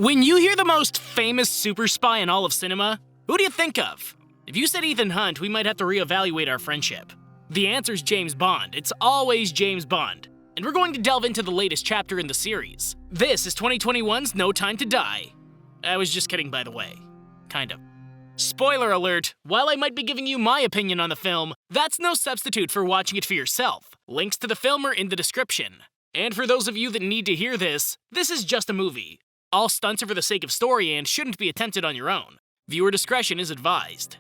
When you hear the most famous super spy in all of cinema, who do you think of? If you said Ethan Hunt, we might have to reevaluate our friendship. The answer's James Bond. It's always James Bond. And we're going to delve into the latest chapter in the series. This is 2021's No Time to Die. I was just kidding, by the way. Kind of. Spoiler alert, while I might be giving you my opinion on the film, that's no substitute for watching it for yourself. Links to the film are in the description. And for those of you that need to hear this is just a movie. All stunts are for the sake of story and shouldn't be attempted on your own. Viewer discretion is advised.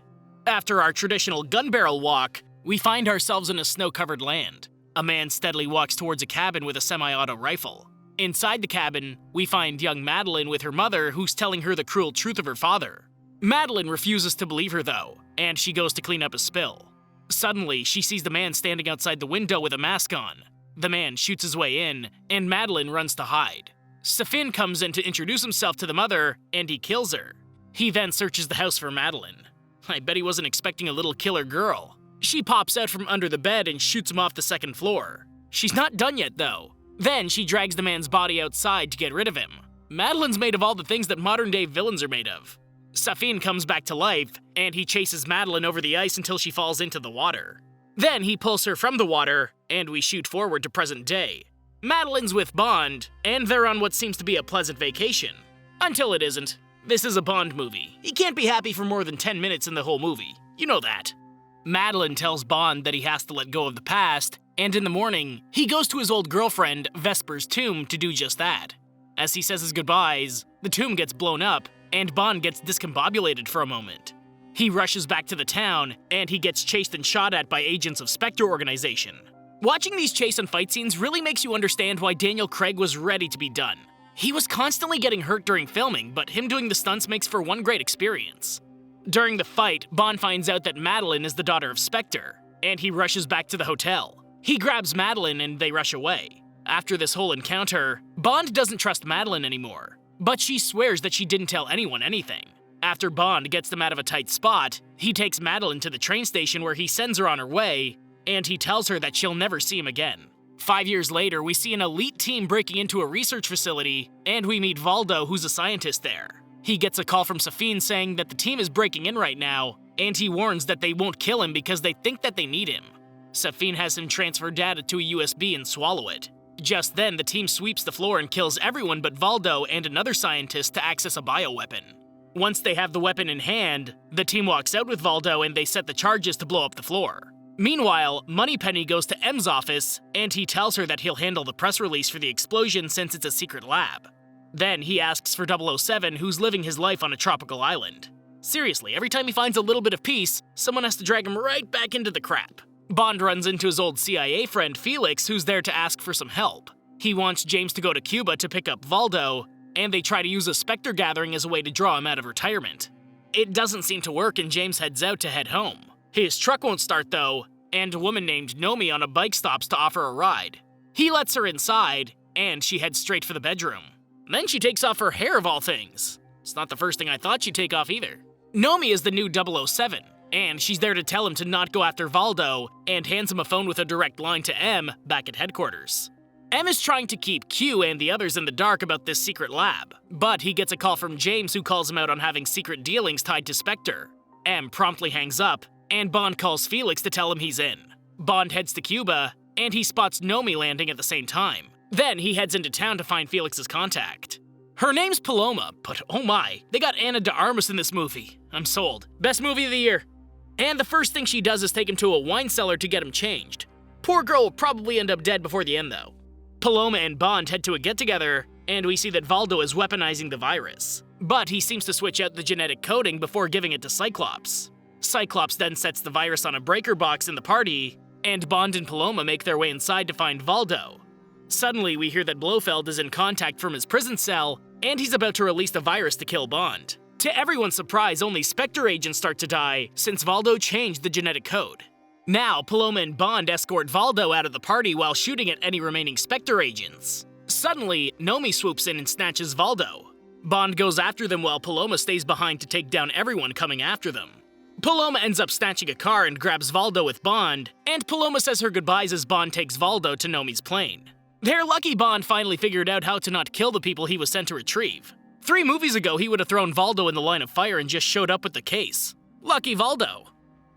After our traditional gun barrel walk, we find ourselves in a snow-covered land. A man steadily walks towards a cabin with a semi-auto rifle. Inside the cabin, we find young Madeline with her mother who's telling her the cruel truth of her father. Madeline refuses to believe her though, and she goes to clean up a spill. Suddenly, she sees the man standing outside the window with a mask on. The man shoots his way in, and Madeline runs to hide. Safin comes in to introduce himself to the mother, and he kills her. He then searches the house for Madeline. I bet he wasn't expecting a little killer girl. She pops out from under the bed and shoots him off the second floor. She's not done yet though. Then she drags the man's body outside to get rid of him. Madeline's made of all the things that modern-day villains are made of. Safin comes back to life, and he chases Madeline over the ice until she falls into the water. Then he pulls her from the water, and we shoot forward to present day. Madeline's with Bond, and they're on what seems to be a pleasant vacation. Until it isn't. This is a Bond movie. He can't be happy for more than 10 minutes in the whole movie. You know that. Madeline tells Bond that he has to let go of the past, and in the morning, he goes to his old girlfriend, Vesper's tomb, to do just that. As he says his goodbyes, the tomb gets blown up, and Bond gets discombobulated for a moment. He rushes back to the town, and he gets chased and shot at by agents of Spectre Organization. Watching these chase and fight scenes really makes you understand why Daniel Craig was ready to be done. He was constantly getting hurt during filming, but him doing the stunts makes for one great experience. During the fight, Bond finds out that Madeline is the daughter of Spectre, and he rushes back to the hotel. He grabs Madeline and they rush away. After this whole encounter, Bond doesn't trust Madeline anymore, but she swears that she didn't tell anyone anything. After Bond gets them out of a tight spot, he takes Madeline to the train station where he sends her on her way, and he tells her that she'll never see him again. 5 years later, we see an elite team breaking into a research facility, and we meet Valdo, who's a scientist there. He gets a call from Safin saying that the team is breaking in right now, and he warns that they won't kill him because they think that they need him. Safin has him transfer data to a USB and swallow it. Just then, the team sweeps the floor and kills everyone but Valdo and another scientist to access a bioweapon. Once they have the weapon in hand, the team walks out with Valdo and they set the charges to blow up the floor. Meanwhile, Moneypenny goes to M's office, and he tells her that he'll handle the press release for the explosion since it's a secret lab. Then he asks for 007, who's living his life on a tropical island. Seriously, every time he finds a little bit of peace, someone has to drag him right back into the crap. Bond runs into his old CIA friend Felix, who's there to ask for some help. He wants James to go to Cuba to pick up Valdo, and they try to use a Spectre gathering as a way to draw him out of retirement. It doesn't seem to work, and James heads out to head home. His truck won't start though, and a woman named Nomi on a bike stops to offer a ride. He lets her inside, and she heads straight for the bedroom. Then she takes off her hair of all things. It's not the first thing I thought she'd take off either. Nomi is the new 007, and she's there to tell him to not go after Valdo, and hands him a phone with a direct line to M back at headquarters. M is trying to keep Q and the others in the dark about this secret lab, but he gets a call from James who calls him out on having secret dealings tied to Spectre. M promptly hangs up, and Bond calls Felix to tell him he's in. Bond heads to Cuba, and he spots Nomi landing at the same time. Then he heads into town to find Felix's contact. Her name's Paloma, but oh my, they got Ana de Armas in this movie. I'm sold. Best movie of the year. And the first thing she does is take him to a wine cellar to get him changed. Poor girl will probably end up dead before the end though. Paloma and Bond head to a get-together, and we see that Valdo is weaponizing the virus. But he seems to switch out the genetic coding before giving it to Cyclops. Cyclops then sets the virus on a breaker box in the party, and Bond and Paloma make their way inside to find Valdo. Suddenly, we hear that Blofeld is in contact from his prison cell, and he's about to release the virus to kill Bond. To everyone's surprise, only Spectre agents start to die, since Valdo changed the genetic code. Now, Paloma and Bond escort Valdo out of the party while shooting at any remaining Spectre agents. Suddenly, Nomi swoops in and snatches Valdo. Bond goes after them while Paloma stays behind to take down everyone coming after them. Paloma ends up snatching a car and grabs Valdo with Bond, and Paloma says her goodbyes as Bond takes Valdo to Nomi's plane. They're lucky Bond finally figured out how to not kill the people he was sent to retrieve. 3 movies ago, he would have thrown Valdo in the line of fire and just showed up with the case. Lucky Valdo.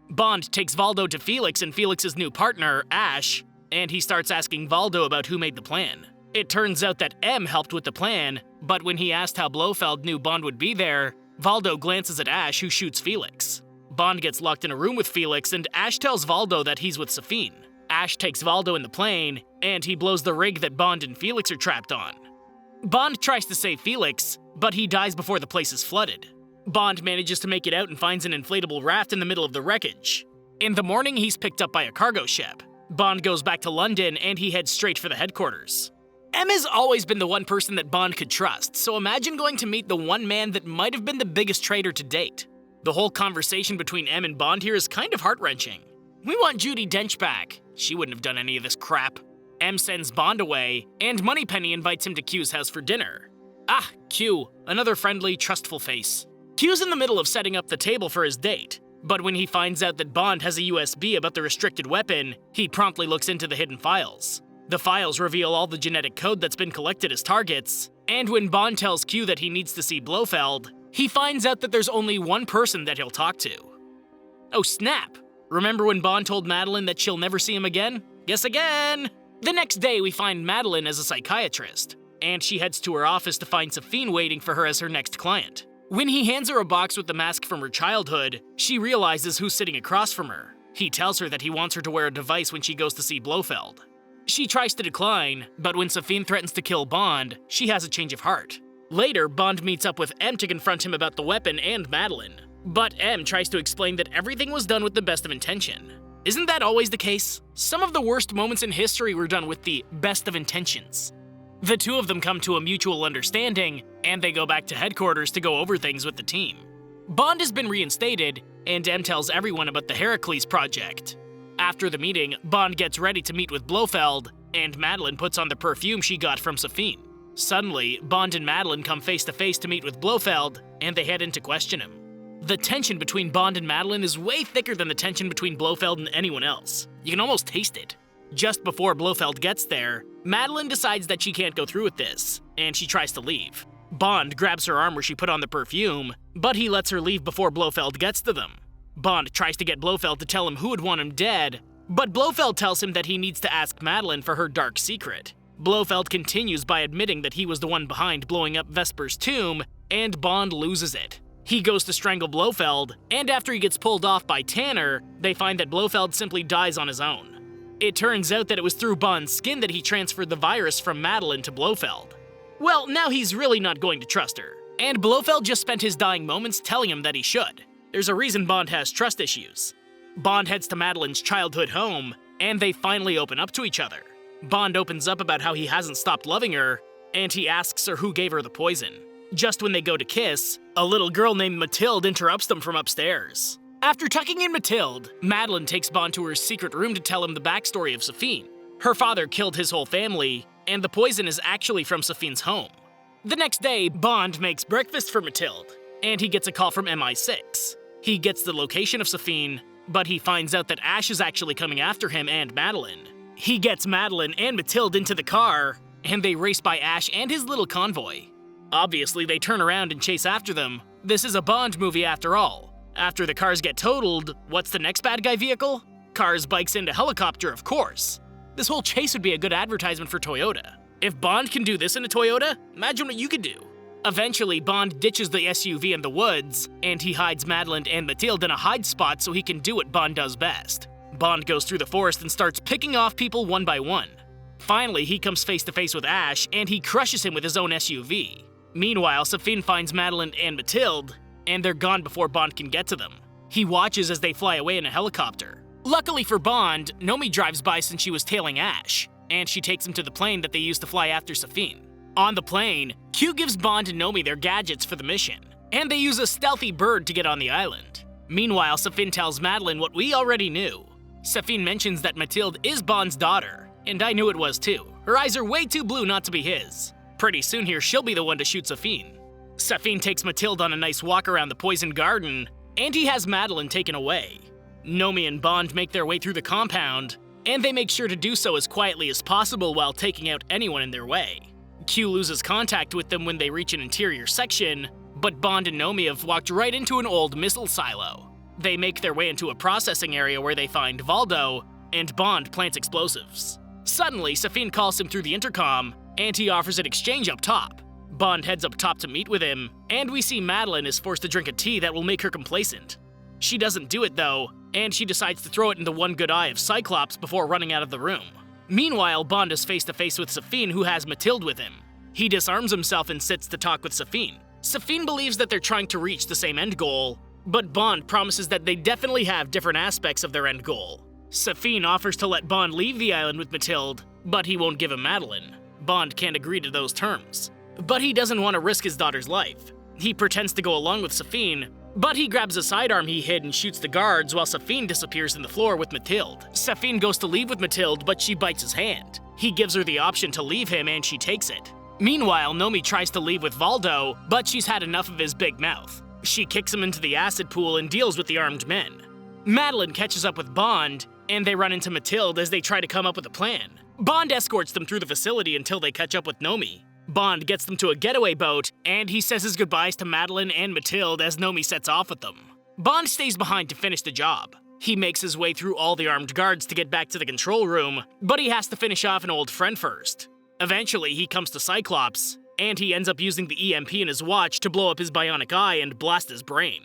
Bond takes Valdo to Felix and Felix's new partner, Ash, and he starts asking Valdo about who made the plan. It turns out that M helped with the plan, but when he asked how Blofeld knew Bond would be there, Valdo glances at Ash, who shoots Felix. Bond gets locked in a room with Felix, and Ash tells Valdo that he's with Safine. Ash takes Valdo in the plane, and he blows the rig that Bond and Felix are trapped on. Bond tries to save Felix, but he dies before the place is flooded. Bond manages to make it out and finds an inflatable raft in the middle of the wreckage. In the morning, he's picked up by a cargo ship. Bond goes back to London, and he heads straight for the headquarters. M has always been the one person that Bond could trust, so imagine going to meet the one man that might have been the biggest traitor to date. The whole conversation between M and Bond here is kind of heart-wrenching. We want Judi Dench back. She wouldn't have done any of this crap. M sends Bond away, and Moneypenny invites him to Q's house for dinner. Ah, Q, another friendly, trustful face. Q's in the middle of setting up the table for his date, but when he finds out that Bond has a USB about the restricted weapon, he promptly looks into the hidden files. The files reveal all the genetic code that's been collected as targets, and when Bond tells Q that he needs to see Blofeld, he finds out that there's only one person that he'll talk to. Oh snap! Remember when Bond told Madeline that she'll never see him again? Guess again! The next day, we find Madeline as a psychiatrist, and she heads to her office to find Safine waiting for her as her next client. When he hands her a box with the mask from her childhood, she realizes who's sitting across from her. He tells her that he wants her to wear a device when she goes to see Blofeld. She tries to decline, but when Safine threatens to kill Bond, she has a change of heart. Later, Bond meets up with M to confront him about the weapon and Madeline. But M tries to explain that everything was done with the best of intention. Isn't that always the case? Some of the worst moments in history were done with the best of intentions. The two of them come to a mutual understanding, and they go back to headquarters to go over things with the team. Bond has been reinstated, and M tells everyone about the Heracles project. After the meeting, Bond gets ready to meet with Blofeld, and Madeline puts on the perfume she got from Safine. Suddenly, Bond and Madeline come face to face to meet with Blofeld, and they head in to question him. The tension between Bond and Madeline is way thicker than the tension between Blofeld and anyone else. You can almost taste it. Just before Blofeld gets there, Madeline decides that she can't go through with this, and she tries to leave. Bond grabs her arm where she put on the perfume, but he lets her leave before Blofeld gets to them. Bond tries to get Blofeld to tell him who would want him dead, but Blofeld tells him that he needs to ask Madeline for her dark secret. Blofeld continues by admitting that he was the one behind blowing up Vesper's tomb, and Bond loses it. He goes to strangle Blofeld, and after he gets pulled off by Tanner, they find that Blofeld simply dies on his own. It turns out that it was through Bond's skin that he transferred the virus from Madeline to Blofeld. Well, now he's really not going to trust her, and Blofeld just spent his dying moments telling him that he should. There's a reason Bond has trust issues. Bond heads to Madeline's childhood home, and they finally open up to each other. Bond opens up about how he hasn't stopped loving her, and he asks her who gave her the poison. Just when they go to kiss, a little girl named Mathilde interrupts them from upstairs. After tucking in Mathilde, Madeline takes Bond to her secret room to tell him the backstory of Safine. Her father killed his whole family, and the poison is actually from Safine's home. The next day, Bond makes breakfast for Mathilde, and he gets a call from MI6. He gets the location of Safine, but he finds out that Ash is actually coming after him and Madeline. He gets Madeline and Mathilde into the car, and they race by Ash and his little convoy. Obviously, they turn around and chase after them. This is a Bond movie after all. After the cars get totaled, what's the next bad guy vehicle? Cars, bikes, and a helicopter, of course. This whole chase would be a good advertisement for Toyota. If Bond can do this in a Toyota, imagine what you could do. Eventually, Bond ditches the SUV in the woods, and he hides Madeline and Mathilde in a hide spot so he can do what Bond does best. Bond goes through the forest and starts picking off people one by one. Finally, he comes face to face with Ash, and he crushes him with his own SUV. Meanwhile, Safine finds Madeline and Mathilde, and they're gone before Bond can get to them. He watches as they fly away in a helicopter. Luckily for Bond, Nomi drives by since she was tailing Ash, and she takes him to the plane that they used to fly after Safine. On the plane, Q gives Bond and Nomi their gadgets for the mission, and they use a stealthy bird to get on the island. Meanwhile, Safine tells Madeline what we already knew. Safine mentions that Mathilde is Bond's daughter, and I knew it was too. Her eyes are way too blue not to be his. Pretty soon here, she'll be the one to shoot Safine. Safine takes Mathilde on a nice walk around the poisoned garden, and he has Madeline taken away. Nomi and Bond make their way through the compound, and they make sure to do so as quietly as possible while taking out anyone in their way. Q loses contact with them when they reach an interior section, but Bond and Nomi have walked right into an old missile silo. They make their way into a processing area where they find Valdo, and Bond plants explosives. Suddenly, Safin calls him through the intercom, and he offers an exchange up top. Bond heads up top to meet with him, and we see Madeline is forced to drink a tea that will make her complacent. She doesn't do it though, and she decides to throw it in the one good eye of Cyclops before running out of the room. Meanwhile, Bond is face to face with Safin, who has Mathilde with him. He disarms himself and sits to talk with Safin. Safin believes that they're trying to reach the same end goal, but Bond promises that they definitely have different aspects of their end goal. Safin offers to let Bond leave the island with Mathilde, but he won't give him Madeline. Bond can't agree to those terms. But he doesn't want to risk his daughter's life. He pretends to go along with Safin, but he grabs a sidearm he hid and shoots the guards while Safin disappears in the floor with Mathilde. Safin goes to leave with Mathilde, but she bites his hand. He gives her the option to leave him and she takes it. Meanwhile, Nomi tries to leave with Valdo, but she's had enough of his big mouth. She kicks him into the acid pool and deals with the armed men. Madeline catches up with Bond, and they run into Mathilde as they try to come up with a plan. Bond escorts them through the facility until they catch up with Nomi. Bond gets them to a getaway boat, and he says his goodbyes to Madeline and Mathilde as Nomi sets off with them. Bond stays behind to finish the job. He makes his way through all the armed guards to get back to the control room, but he has to finish off an old friend first. Eventually, he comes to Cyclops, and he ends up using the EMP in his watch to blow up his bionic eye and blast his brain.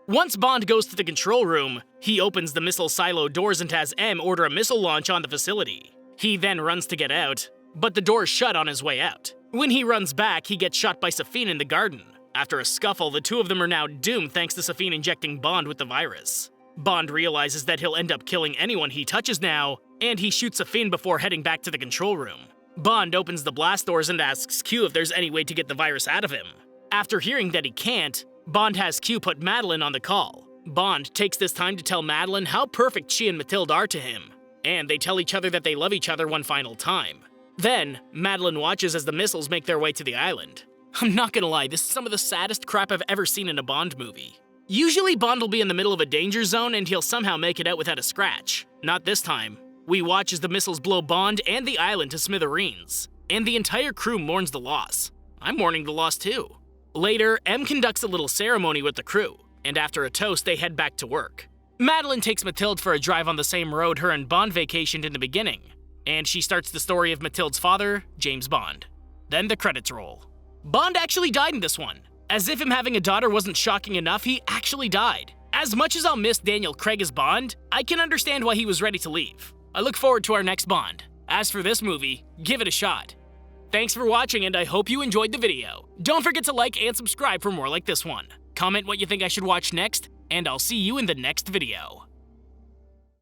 Once Bond goes to the control room, he opens the missile silo doors and has M order a missile launch on the facility. He then runs to get out, but the doors shut on his way out. When he runs back, he gets shot by Safin in the garden. After a scuffle, the two of them are now doomed thanks to Safin injecting Bond with the virus. Bond realizes that he'll end up killing anyone he touches now, and he shoots Safin before heading back to the control room. Bond opens the blast doors and asks Q if there's any way to get the virus out of him. After hearing that he can't, Bond has Q put Madeline on the call. Bond takes this time to tell Madeline how perfect she and Mathilde are to him, and they tell each other that they love each other one final time. Then, Madeline watches as the missiles make their way to the island. I'm not gonna lie, this is some of the saddest crap I've ever seen in a Bond movie. Usually Bond will be in the middle of a danger zone and he'll somehow make it out without a scratch. Not this time. We watch as the missiles blow Bond and the island to smithereens, and the entire crew mourns the loss. I'm mourning the loss too. Later, M conducts a little ceremony with the crew, and after a toast, they head back to work. Madeline takes Mathilde for a drive on the same road her and Bond vacationed in the beginning, and she starts the story of Mathilde's father, James Bond. Then the credits roll. Bond actually died in this one. As if him having a daughter wasn't shocking enough, he actually died. As much as I'll miss Daniel Craig as Bond, I can understand why he was ready to leave. I look forward to our next Bond. As for this movie, give it a shot. Thanks for watching, and I hope you enjoyed the video. Don't forget to like and subscribe for more like this one. Comment what you think I should watch next, and I'll see you in the next video.